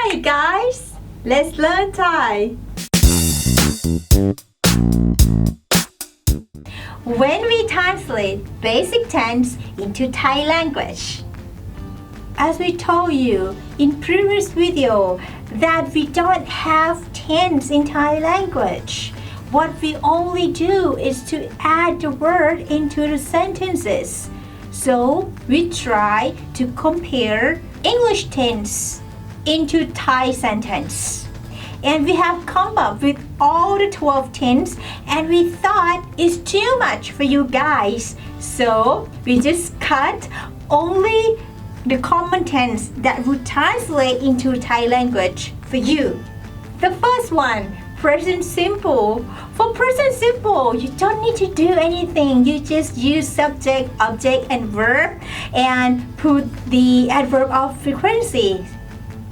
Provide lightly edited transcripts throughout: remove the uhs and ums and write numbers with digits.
Hi guys, let's learn Thai. When we translate basic tense into Thai language, as we told you in previous video that we don't have tense in Thai language. What we only do is to add the word into the sentences. So we try to compare English tense into Thai sentence. And we have come up with all the 12 tense and we thought it's too much for you guys. So we just cut only the common tense that would translate into Thai language for you. The first one, present simple. For present simple, you don't need to do anything. You just use subject, object, and verb and put the adverb of frequency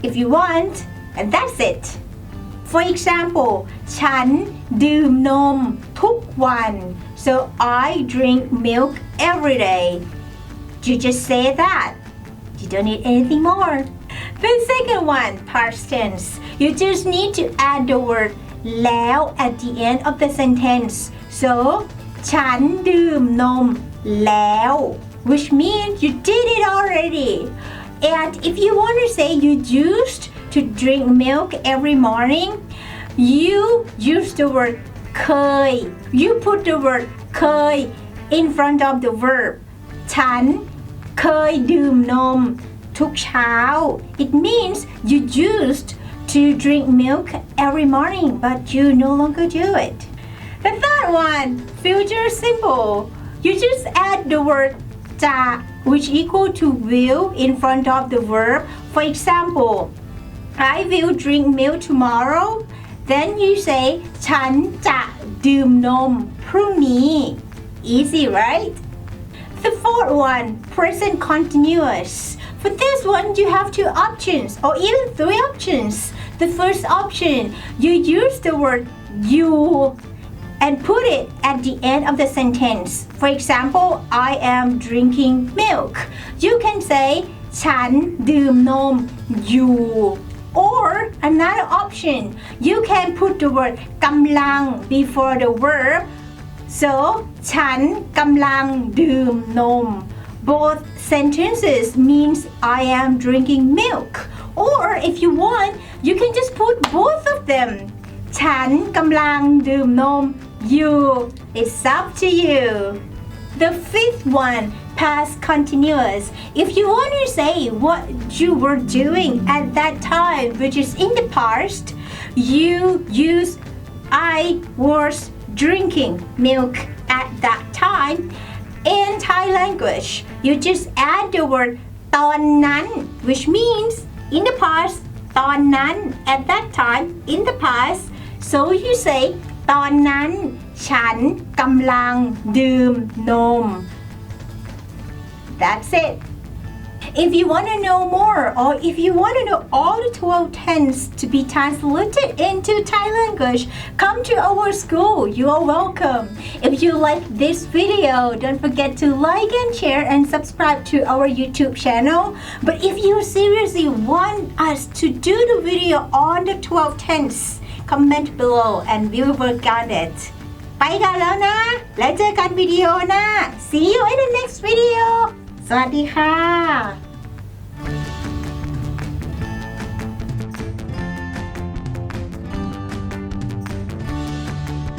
if you want, and that's it. For example, ฉันดื่มนมทุกวัน so I drink milk every day. You just say that. You don't need anything more. The second one, past tense. You just need to add the word แล้ว at the end of the sentence. So ฉันดื่มนมแล้ว which means you did it already. And if you want to say you used to drink milk every morning, you use the word เคย You put the word เคย in front of the verb ฉันเคยดื่มนมทุกเช้า It means you used to drink milk every morning but you no longer do it. The third one, future simple. You just add the word จะ which equal to will in front of the verb. For example, I will drink milk tomorrow. Then you say ฉันจะดื่มนมพรุ่งนี้ Easy, right? The fourth one, present continuous. For this one, you have two options or even three options. The first option, you use the word you and put it at the end of the sentence. For example, I am drinking milk. You can say ฉันดื่มนมอยู่ Or another option, you can put the word กำลัง before the verb. So ฉันกำลังดื่มนม Both sentences means I am drinking milk. Or if you want, you can just put both of them. ฉันกำลังดื่มนมอยู่ It's up to you. The fifth one, past continuous. If you want to say what you were doing at that time, which is in the past, you use I was drinking milk at that time. In Thai language, you just add the word ตอนนั้น which means in the past ตอนนั้น at that time in the past. So you say ตอนนั้นฉันกำลังดื่มนม That's it. If you want to know more or if you want to know all the 12 tense to be translated into Thai language, come to our school. You are welcome. If you like this video, don't forget to like and share and subscribe to our YouTube channel. But if you seriously want us to do the video on the 12 tense, comment below and we will work on it. ไปกันแล้วนะ แล้วเจอกันวิดีโอหน้า See you in the next video. สวัสดีค่ะ